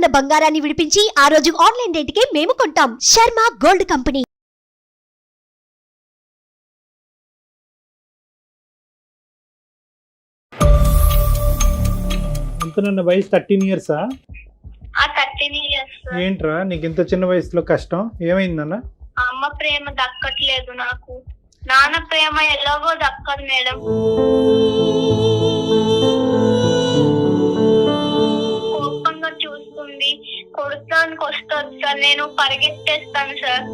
ఉన్న బంగారాన్ని విడిపించి ఆ రోజు ఆన్లైన్ రేటుకే మేము కొంటాం. Sharma gold company. ఎంతనన్న వయసు 13 years? 13 years. ఏంట్రా నీకు ఇంత చిన్న వయసులో కష్టం ఏమైందన్న? అమ్మ ప్రేమ దక్కట్లేదు నాకు. నాన్న ప్రేమ ఎలాగో దక్కదు మేడం. కోపంగా చూస్తుంది, కొడతానికి వస్తుంది సార్, నేను పరిగెత్తేస్తాను సార్.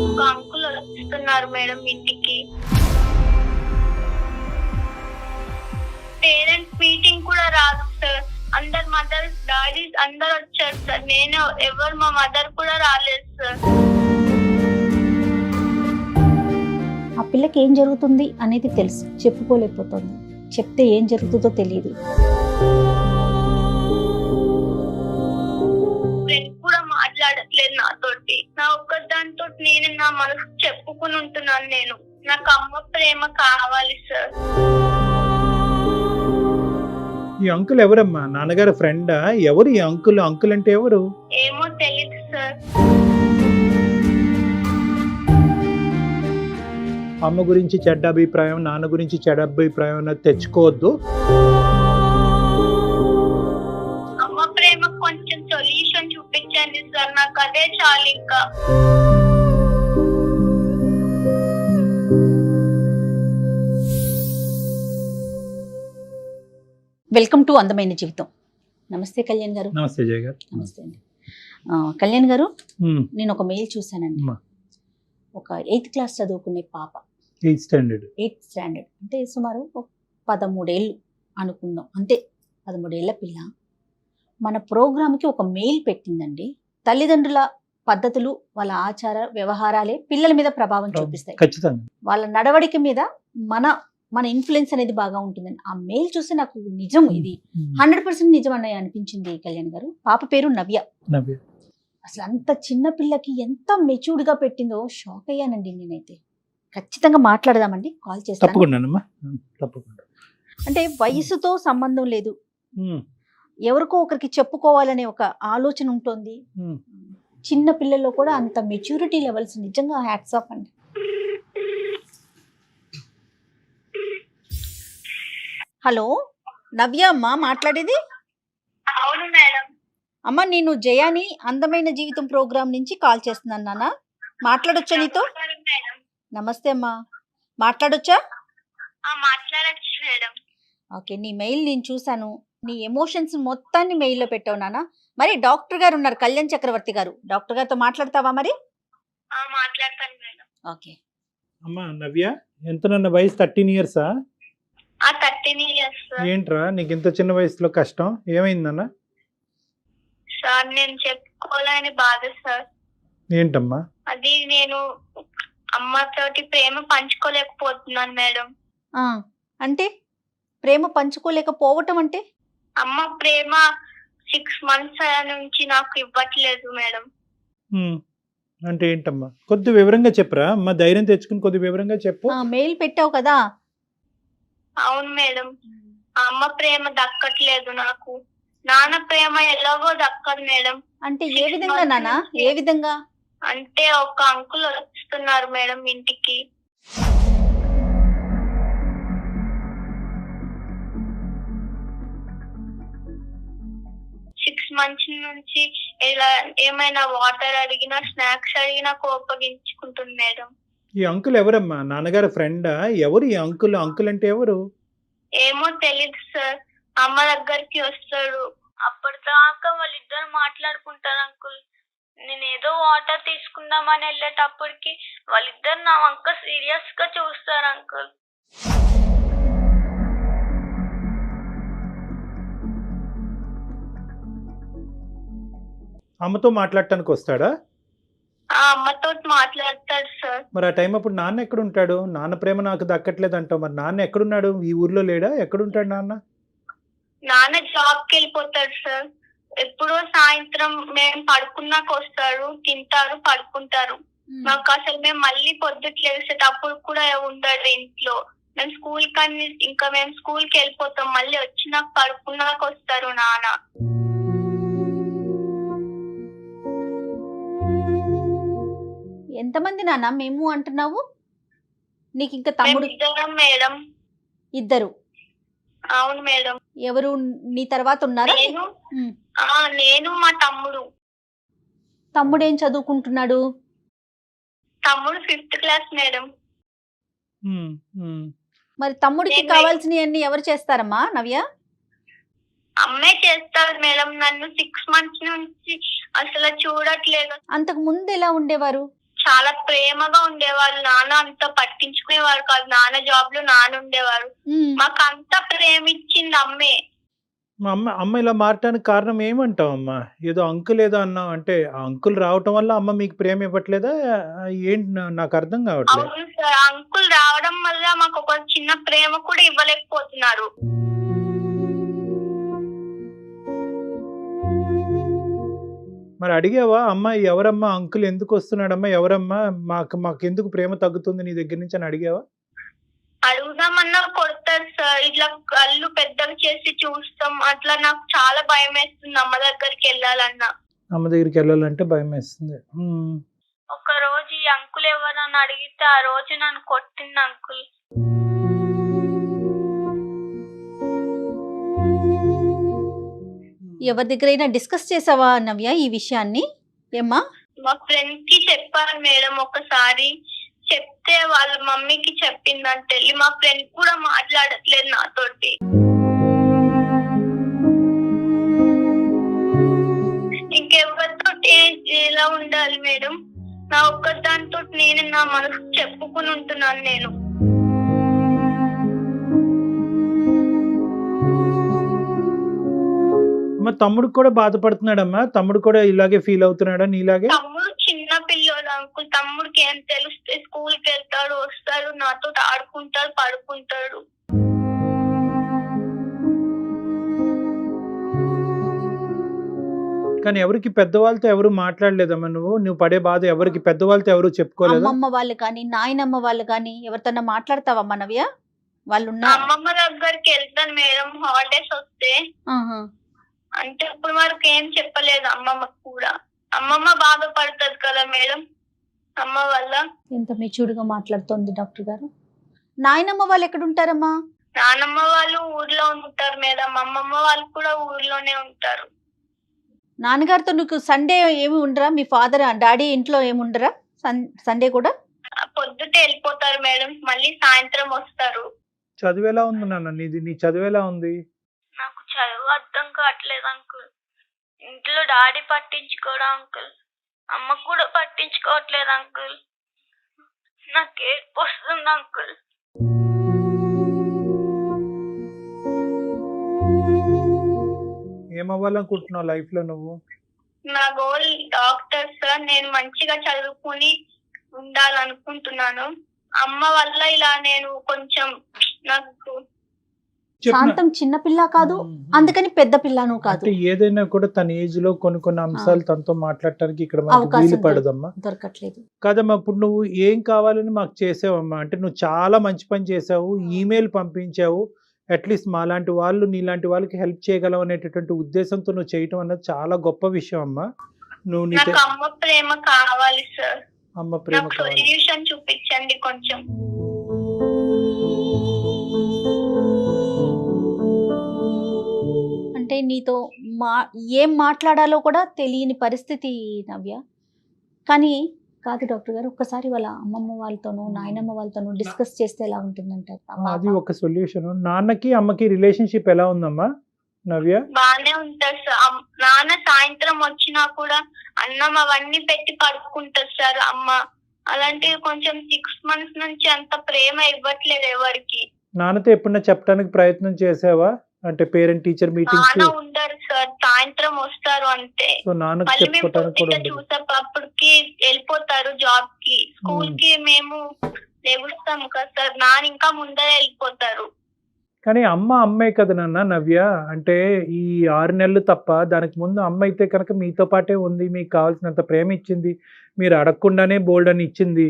ఒక అంకుల్ వస్తున్నారు మేడం ఇంటికి. పేరెంట్స్ మీటింగ్ కూడా రాదు సార్. అందరు మదర్స్ డాడీస్ అందరు వచ్చారు సార్. నేను ఎవరు మా మదర్ కూడా రాలేదు సార్. ఆ పిల్లకి ఏం జరుగుతుంది అనేది తెలుసు, చెప్పుకోలేకపోతుంది. చెప్తే ఏం జరుగుతుందో తెలియదు. ఫ్రెండ్ కూడా మాట్లాడట్లేదు నాతోటి. నా ఒక్కదానితో నేను నా మనసు చెప్పుకుని ఉంటున్నాను. నేను నాకు అమ్మ ప్రేమ కావాలి సార్. ఈ అంకుల్ ఎవరమ్మా? నాన్నగారు ఫ్రెండా? ఎవరు ఈ అంకుల్? అంకుల్ అంటే ఎవరు? ఏమో తెలియదు సార్. అమ్మ గురించి చెడ్డ అభిప్రాయం, నాన్న గురించి చెడ్డ అభిప్రాయం అన్నది తెచ్చుకోవద్దు. అమ్మ ప్రేమ కొంచెం సొల్యూషన్ చూపించండి సార్, నాకు అదే చాలు ఇంకా. వెల్కమ్ టు అందమైన జీవితం. నమస్తే కళ్యాణ్ గారు. నమస్తే జయ గారు. నమస్తే అండి. కళ్యాణ్ గారు, నేను ఒక మెయిల్ చూశానండి. ఒక 8th క్లాస్ చదువుకునే పాప, 8th standard అంటే సుమారు 13 ఏళ్ళు అనుకుందాం, అంతే. 13 ఏళ్ల పిల్ల మన ప్రోగ్రామ్కి ఒక మెయిల్ పెట్టిందండి. తల్లిదండ్రుల పద్ధతులు, వాళ్ళ ఆచార వ్యవహారాలే పిల్లల మీద ప్రభావం చూపిస్తాయి. ఖచ్చితంగా వాళ్ళ నడవడిక మీద మన ఇన్ఫ్లుయెన్స్ అనేది బాగా ఉంటుందని ఆ మెయిల్ చూసి నాకు నిజం, ఇది 100% నిజం అన్నయ్య అనిపించింది కళ్యాణ్ గారు. పాప పేరు నవ్య. అసలు అంత చిన్న పిల్లకి ఎంత మెచ్యూర్డ్ గా పెట్టిందో షాక్ అయ్యానండి నేనైతే. ఖచ్చితంగా మాట్లాడదామండి, కాల్ చేస్తాను. తప్పకుండా. అంటే వయసుతో సంబంధం లేదు, ఎవరికో ఒకరికి చెప్పుకోవాలనే ఒక ఆలోచన ఉంటుంది. చిన్న పిల్లల్లో కూడా అంత మెచ్యూరిటీ లెవెల్స్ నిజంగా హ్యాట్స్ ఆఫ్ అండి. హలో, నవ్య అమ్మా మాట్లాడేది? అవును మేడం. అమ్మ, నేను జయాని అందమైన జీవితం ప్రోగ్రామ్ నుంచి కాల్ చేస్తున్నాను నాన్న. మాట్లాడొచ్చా నీతో? మేడం నమస్తే అమ్మా, మాట్లాడొచ్చా? మాట్లాడచ్చు మేడం. ఓకే, నీ మెయిల్ నేను చూశాను. నీ ఎమోషన్స్ మొత్తాన్ని మెయిల్లో పెట్టావు నాన్న. మరి డాక్టర్ గారు ఉన్నారు, కళ్యాణ్ చక్రవర్తి గారు. డాక్టర్ గారితో మాట్లాడతావా మరి? మాట్లాడతాను మేడం. ఓకే అమ్మా నవ్య, ఎంతనన్న వయసు 13 years? 13 years. ఏంట్రా నీకు ఇంత చిన్న వయసులో కష్టం ఏమైందన్న? సార్ నేను చెప్పుకోలేని బాధ సార్. ఏంటమ్మా అది? నేను అమ్మతోటి ప్రేమ పంచుకోలేకపోతున్నాను మేడం. అంటే ప్రేమ పంచుకోలేకపోవటం అంటే? అమ్మ ప్రేమ 6 months నుంచి నాకు ఇవ్వట్లేదు మేడం. అంటే ఏంటమ్మా? కొద్ది వివరంగా చెప్పరా అమ్మా, ధైర్యం తెచ్చుకుని కొద్ది వివరంగా చెప్పు. మెయిల్ పెట్టావు కదా. అవును మేడం, అమ్మ ప్రేమ దక్కట్లేదు నాకు. నాన్న ప్రేమ ఎలాగో దక్కదు మేడం. అంటే ఏ విధంగా నాన్న? ఏ విధంగా అంటే ఒక అంకుల్ వస్తున్నారు మేడం ఇంటికి. సిక్స్ మంత్స్ నుంచి ఇలా ఏమైనా వాటర్ అడిగినా, స్నాక్స్ అడిగినా కోపగించుకుంటుంది మేడం. ఈ అంకుల్ ఎవరమ్మా? నాన్నగారు ఫ్రెండా? ఎవరు ఈ అంకుల్? అంకుల్ అంటే ఎవరు? ఏమో తెలీదు సార్. అమ్మ దగ్గరికి వస్తాడు, అప్పటిదాకా వాళ్ళిద్దరు మాట్లాడుకుంటారు అంకుల్. నేను ఏదో వాటర్ తీసుకుందామని వెళ్ళేటప్పటికి వాళ్ళిద్దరు నా వంక సీరియస్ గా చూస్తారు అంకుల్. అమ్మతో మాట్లాడటానికి వస్తాడా? అమ్మతో మాట్లాడతాడు సార్. మరి ఆ టైం అప్పుడు నాన్న ఎక్కడ ఉంటాడు? నాన్న ప్రేమ నాకు దక్కట్లేదు అంటావు, మరి నాన్న ఎక్కడున్నాడు? ఈ ఊర్లో లేడా? ఎక్కడుంటాడు నాన్న? నాన్న జాబ్ కి వెళ్ళిపోతాడు సార్. ఎప్పుడో సాయంత్రం మేము పడుకున్నాక వస్తారు, తింటారు, పడుకుంటారు. మాకు అసలు మేము మళ్ళీ పొద్దుట లేసేటప్పుడు కూడా ఉండడు ఇంట్లో. మేము స్కూల్కి వెళ్ళిపోతాం, మళ్ళీ వచ్చినాక పడుకున్నాక వస్తారు నాన్న. ఎంతమంది నాన్న మేము అంటున్నావు? నీకు ఇంకా మేము తమ్ముడు? ఇద్దరం మేడం. ఇద్దరు. అవును మేడం. ఎవరు నీ తర్వాత ఉన్నారా? నేను మా తమ్ముడు. తమ్ముడు ఏం చదువుకుంటున్నాడు? తమ్ముడు 5th క్లాస్ మేడం. మరి తమ్ముడికి కావాల్సినవన్నీ ఎవరు చేస్తారమ్మా నవ్య? అమ్మే చేస్తారు మేడం. నన్ను 6 months నుంచి అసలు చూడట్లేదు. అంతకు ముందు ఎలా ఉండేవారు? చాలా ప్రేమగా ఉండేవారు. నాన్న అంత పట్టించుకునేవారు కాదు. నాన్న జాబ్ లో నాన్న ఉండేవారు. మాకు అంత ప్రేమ ఇచ్చింది అమ్మే. మా అమ్మ ఇలా మారటానికి కారణం ఏమంటావు అమ్మా? ఏదో అంకుల్ ఏదో అన్నావు, అంటే ఆ అంకుల్ రావటం వల్ల అమ్మ మీకు ప్రేమ ఇవ్వట్లేదా ఏంటి? నాకు అర్థం కావట్లేదు. అవును సార్, అంకుల్ రావడం వల్ల మాకు ఒక చిన్న ప్రేమ కూడా ఇవ్వలేకపోతున్నారు. మరి అడిగావా అమ్మ, ఎవరమ్మా అంకుల్, ఎందుకు వస్తున్నాడమ్మా, ఎవరమ్మా, మాకు ఎందుకు ప్రేమ తగ్గుతుంది నీ దగ్గర నుంచి అని అడిగావా? అడుగుదామన్నా కొడతారు సార్. ఇట్లా కళ్ళు పెద్దగా చేసి చూస్తాం. అట్లా నాకు చాలా భయం వేస్తుంది అమ్మ దగ్గరికి వెళ్ళాలన్నా. అమ్మ దగ్గరికి వెళ్ళాలంటే భయం వేస్తుంది. ఒక రోజు ఈ అంకుల్ ఎవరని అడిగితే ఆ రోజు నన్ను కొట్టింది అంకుల్. ఎవరి దగ్గరైనా డిస్కస్ చేసావా నవ్య ఈ విషయాన్ని? ఏమ్మా? మా ఫ్రెండ్ కి చెప్పాను మేడం. ఒకసారి చెప్తే వాళ్ళ మమ్మీకి చెప్పిందంటే మా ఫ్రెండ్ కూడా మాట్లాడట్లేదు నాతోటి. ఇంకెవరితో ఎలా ఉండాలి మేడం? నా ఒక్కదానితో నేను నా మనసు చెప్పుకుని ఉంటున్నాను నేను. మా తమ్ముడు కూడా బాధపడుతున్నాడమ్మా. తమ్ముడు కూడా ఇలాగే ఫీల్ అవుతున్నాడా నీలాగే? తమ్ముడు చిన్న పిల్లోడు అంకుల్. తమ్ముడికి ఏం తెలుస్తే స్కూల్కి వెళ్తాడు, వస్తాడు, నాతో ఆడుకుంటాడు, పడుకుంటాడు. కానీ ఎవరికి పెద్దవాళ్ళతో ఎవరు మాట్లాడలేదమ్మా? నువ్వు పడే బాధ ఎవరికి పెద్దవాళ్ళతో ఎవరు చెప్పుకోలేదు? అమ్మమ్మ వాళ్ళు కానీ నాయనమ్మ వాళ్ళు కానీ ఎవరితో మాట్లాడతావమ్మా నవ్య? వాళ్ళు అమ్మమ్మ దగ్గరికి వెళ్తాను మేడం హాలిడేస్ వస్తే. అంటే ఇప్పుడు వరకు ఏం చెప్పలేదు అమ్మమ్మకు కూడా. అమ్మమ్మ బాధపడుతుంది కదా మేడం అమ్మ వల్ల. ఎంత మెచ్యూర్డ్ గా మాట్లాడుతోంది డాక్టర్ గారు. నాయనమ్మ వాళ్ళు ఎక్కడ ఉంటారమ్మా? నానమ్మ వాళ్ళు ఊర్లో ఉంటారు మేడం. అమ్మమ్మ వాళ్ళు కూడా ఊర్లోనే ఉంటారు. నాన్నగారితో నీకు సండే ఏమి ఉండరా? మీ ఫాదర్ డాడీ ఇంట్లో ఏమి ఉండరా సండే కూడా? పొద్దుటే వెళ్ళిపోతారు మేడం, మళ్ళీ సాయంత్రం వస్తారు. చదువు ఎలా ఉంది నాన్న నీది? నీ చదువు ఎలా ఉంది? నాకు చదువు అర్థం కావట్లేదు అంకుల్. ఇంట్లో డాడీ పట్టించుకోవడం అంకుల్, అమ్మ కూడా పట్టించుకోవట్లేదు అంకుల్. నాకు ఏడుపు వస్తుంది అంకుల్. ఏమవ్వాలనుకుంటున్నావు లైఫ్ లో నువ్వు? నా గోల్ డాక్టర్ సార్. నేను మంచిగా చదువుకుని ఉండాలనుకుంటున్నాను. అమ్మ వల్ల ఇలా నేను కొంచెం నాకు శాంతం చిన్న పిల్ల కాదు, అందుకని పెద్ద పిల్లను కాదు. ఏదైనా కూడా తన ఏజ్ లో కొన్ని అంశాలు తనతో మాట్లాడటానికి ఇక్కడ మనకు వీలు పడదమ్మా, దొరకట్లేదు కాదమ్మా. ఇప్పుడు నువ్వు ఏం కావాలని మాకు చేసావమ్మా? అంటే నువ్వు చాలా మంచి పని చేసావు, ఈమెయిల్ పంపించావు. అట్లీస్ట్ మాలాంటి వాళ్ళు నీలాంటి వాళ్ళకి హెల్ప్ చేయగలవు అనేటటువంటి ఉద్దేశంతో నువ్వు చేయటం అన్నది చాలా గొప్ప విషయం అమ్మా. నువ్వు అమ్మ ప్రేమ కావాలి సార్. అమ్మ ప్రేమ కావాలి. సొల్యూషన్ చూపించండి కొంచెం. అంటే నీతో ఏం మాట్లాడాలో కూడా తెలియని పరిస్థితి నవ్య. కానీ కాదు డాక్టర్ గారు, ఒక్కసారి వాళ్ళ అమ్మమ్మ వాళ్ళతోనూ నాయనమ్మ వాళ్ళతోనూ డిస్కస్ చేస్తే ఎలా ఉంటుందంటారు? అది ఒక సొల్యూషన్. నాన్నకి అమ్మకి రిలేషన్షిప్ ఎలా ఉందమ్మా నవ్య? బానే ఉంటారు సార్. నాన్న సాయంత్రం వచ్చినా కూడా అన్నం అవన్నీ పెట్టి పడుకుంటారు సార్ అమ్మ. అలాంటివి కొంచెం 6 months నుంచి అంత ప్రేమ ఇవ్వట్లేదు ఎవరికి. నాన్నతో ఎప్పుడన్నా చెప్పడానికి ప్రయత్నం చేసావా? అంటే పేరెంట్ టీచర్ మీటింగ్స్ నాన్న ఉండరు సార్, సాయంత్రం వస్తారు అంతే. మళ్ళీ మేము పొద్దుట చూసేటప్పటికి వెళ్ళిపోతారు జాబ్ కి. స్కూల్ కి మేము లేవుస్తాము కదా సార్, నాన్న ఇంకా ముందరే వెళ్ళిపోతారు. కానీ అమ్మే కదా నాన్న నవ్య. అంటే ఈ 6 నెలలు తప్ప దానికి ముందు అమ్మ అయితే కనుక మీతో పాటే ఉంది, మీకు కావాల్సినంత ప్రేమ ఇచ్చింది, మీరు అడగకుండానే బోల్డ్ అని ఇచ్చింది.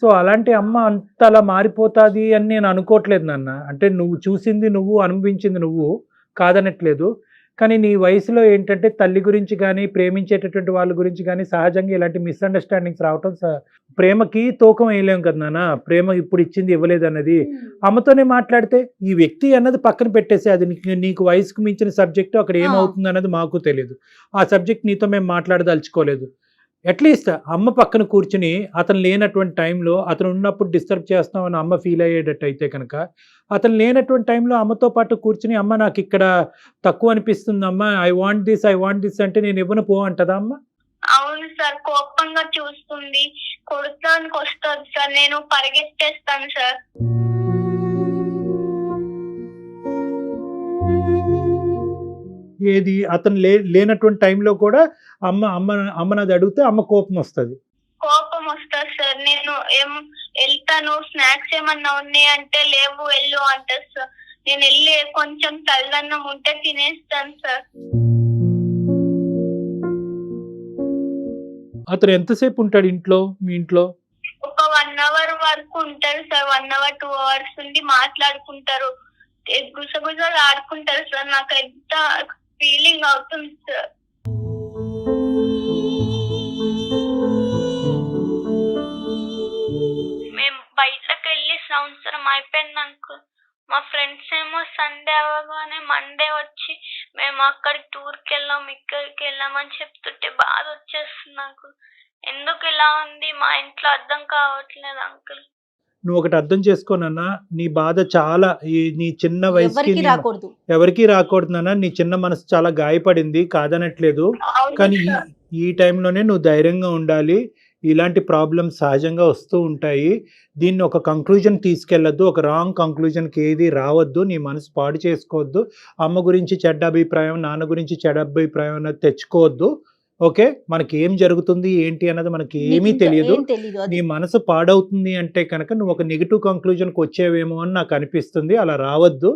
సో అలాంటి అమ్మ అంతలా మారిపోతుంది అని నేను అనుకోవట్లేదు నాన్న. అంటే నువ్వు చూసింది నువ్వు, అనుభవించింది నువ్వు, కాదనట్లేదు. కానీ నీ వయసులో ఏంటంటే తల్లి గురించి కానీ, ప్రేమించేటటువంటి వాళ్ళ గురించి కానీ సహజంగా ఇలాంటి మిస్అండర్స్టాండింగ్స్ రావటం ప్రేమకి తూకం వేయలేం కదా నాన్న. ప్రేమ ఇప్పుడు ఇచ్చింది ఇవ్వలేదు అన్నది అమ్మతోనే మాట్లాడితే, ఈ వ్యక్తి అన్నది పక్కన పెట్టేసి, అది నీకు వయసుకు మించిన సబ్జెక్టు, అక్కడ ఏమవుతుంది అన్నది మాకు తెలియదు. ఆ సబ్జెక్ట్ నీతో మేము మాట్లాడదలుచుకోలేదు. అట్లీస్ట్ అమ్మ పక్కన కూర్చుని అతను లేనటువంటి టైంలో, అతను ఉన్నప్పుడు డిస్టర్బ్ చేస్తామని అమ్మ ఫీల్ అయ్యేటట్టు అయితే కనుక, అతను లేనటువంటి టైంలో అమ్మతో పాటు కూర్చుని, అమ్మ నాకు ఇక్కడ తక్కువ అనిపిస్తుంది అమ్మ, ఐ వాంట్ దిస్ అంటే నేను ఇవ్వను పో అంటదా అమ్మ? అవును సార్, కోపంగా చూస్తుంది, కొడతానికి వస్తుంది సార్, నేను పరిగెత్తేస్తాను సార్. ఏది అతను లేనటువంటి టైంలో కూడా అమ్మనది అడిగితే అమ్మ కోపం వస్తుంది. కోపం వస్తుంది సార్. నేను వెళ్తాను, స్నాక్స్ ఏమన్నా ఉన్నాయి అంటే లేవు వెళ్ళు అంటారు సార్. నేను వెళ్ళి కొంచెం తల్లన్నం ఉంటే తినేస్తాను సార్. అతను ఎంతసేపు ఉంటాడు ఇంట్లో, మీ ఇంట్లో? ఒక 1 hour వరకు ఉంటారు సార్. 1 hour 2 hours ఉండి మాట్లాడుకుంటారు, గుసగుసలు ఆడుకుంటారు సార్. నాకు ఎంత ఫీలింగ్ అవుతుంది సార్. మేము బయటకు వెళ్ళి సంవత్సరం అయిపోయింది అంకుల్. మా ఫ్రెండ్స్ ఏమో సండే అవ్వగానే మండే వచ్చి మేము అక్కడికి టూర్కి వెళ్ళాం, ఇక్కడికి వెళ్ళామని చెప్తుంటే బాధ వచ్చేస్తుంది నాకు. ఎందుకు ఇలా ఉంది మా ఇంట్లో అర్థం కావట్లేదు అంకుల్. నువ్వు ఒకటి అర్థం చేసుకోనన్నా, నీ బాధ చాలా నీ చిన్న వయసుకి ఎవరికి రాకూడదు నాన్న. నీ చిన్న మనసు చాలా గాయపడింది, కాదనట్లేదు. కానీ ఈ టైంలోనే నువ్వు ధైర్యంగా ఉండాలి. ఇలాంటి ప్రాబ్లమ్స్ సహజంగా వస్తూ ఉంటాయి. దీన్ని ఒక కంక్లూజన్ తీసుకెళ్ళొద్దు, ఒక రాంగ్ కంక్లూజన్కి ఏది రావద్దు. నీ మనసు పాడు చేసుకోవద్దు. అమ్మ గురించి చెడ్డ అభిప్రాయం, నాన్న గురించి చెడ్డ అభిప్రాయం అన్నది తెచ్చుకోవద్దు. ఓకే, మనకి ఏం జరుగుతుంది ఏంటి అన్నది మనకి ఏమీ తెలియదు. నీ మనసు పాడవుతుంది అంటే కనుక నువ్వు ఒక నెగిటివ్ కంక్లూజన్కి వచ్చేవేమో అని నాకు అనిపిస్తుంది. అలా రావద్దు.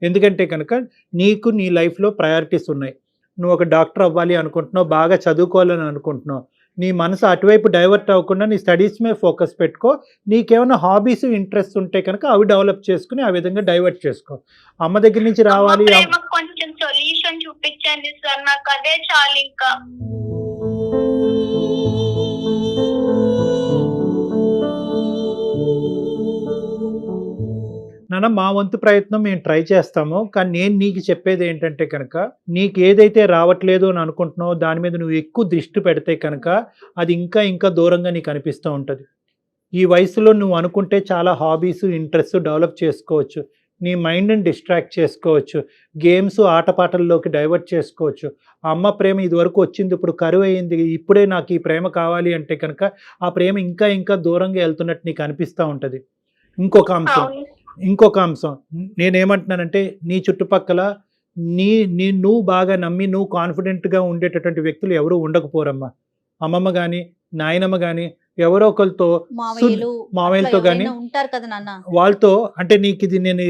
ఎందుకంటే కనుక నీకు నీ లైఫ్లో ప్రయారిటీస్ ఉన్నాయి. నువ్వు ఒక డాక్టర్ అవ్వాలి అనుకుంటున్నావు, బాగా చదువుకోవాలని అనుకుంటున్నావు. నీ మనసు అటువైపు డైవర్ట్ అవ్వకుండా నీ స్టడీస్ మీద ఫోకస్ పెట్టుకో. నీకేమైనా హాబీస్, ఇంట్రెస్ట్ ఉంటే కనుక అవి డెవలప్ చేసుకుని ఆ విధంగా డైవర్ట్ చేసుకో. అమ్మ దగ్గర నుంచి రావాలి. కొంచెం సొల్యూషన్ చూపించండి సార్, నాకు అదే చాలు. ఇంకా నాన్న, మా వంతు ప్రయత్నం మేము ట్రై చేస్తాము. కానీ నేను నీకు చెప్పేది ఏంటంటే కనుక, నీకు ఏదైతే రావట్లేదు అని అనుకుంటున్నావో దాని మీద నువ్వు ఎక్కువ దృష్టి పెడితే కనుక అది ఇంకా ఇంకా దూరంగా నీకు అనిపిస్తూ ఉంటుంది. ఈ వయసులో నువ్వు అనుకుంటే చాలా హాబీస్, ఇంట్రెస్ట్ డెవలప్ చేసుకోవచ్చు. నీ మైండ్ని డిస్ట్రాక్ట్ చేసుకోవచ్చు. గేమ్స్, ఆటపాటల్లోకి డైవర్ట్ చేసుకోవచ్చు. అమ్మ ప్రేమ ఇదివరకు వచ్చింది, ఇప్పుడు కరువు అయింది, ఇప్పుడే నాకు ఈ ప్రేమ కావాలి అంటే కనుక ఆ ప్రేమ ఇంకా ఇంకా దూరంగా వెళ్తున్నట్టు నీకు అనిపిస్తూ ఉంటుంది. ఇంకొక అంశం నేనేమంటున్నానంటే, నీ చుట్టుపక్కల నువ్వు బాగా నమ్మి నువ్వు కాన్ఫిడెంట్గా ఉండేటటువంటి వ్యక్తులు ఎవరు ఉండకపోరమ్మా. అమ్మమ్మ కానీ, నాయనమ్మ కానీ, ఎవరో ఒకరితో, మామయ్యలతో కానీ, ఉంటారు కదా నాన్న, వాళ్ళతో. అంటే నీకు ఇది నేను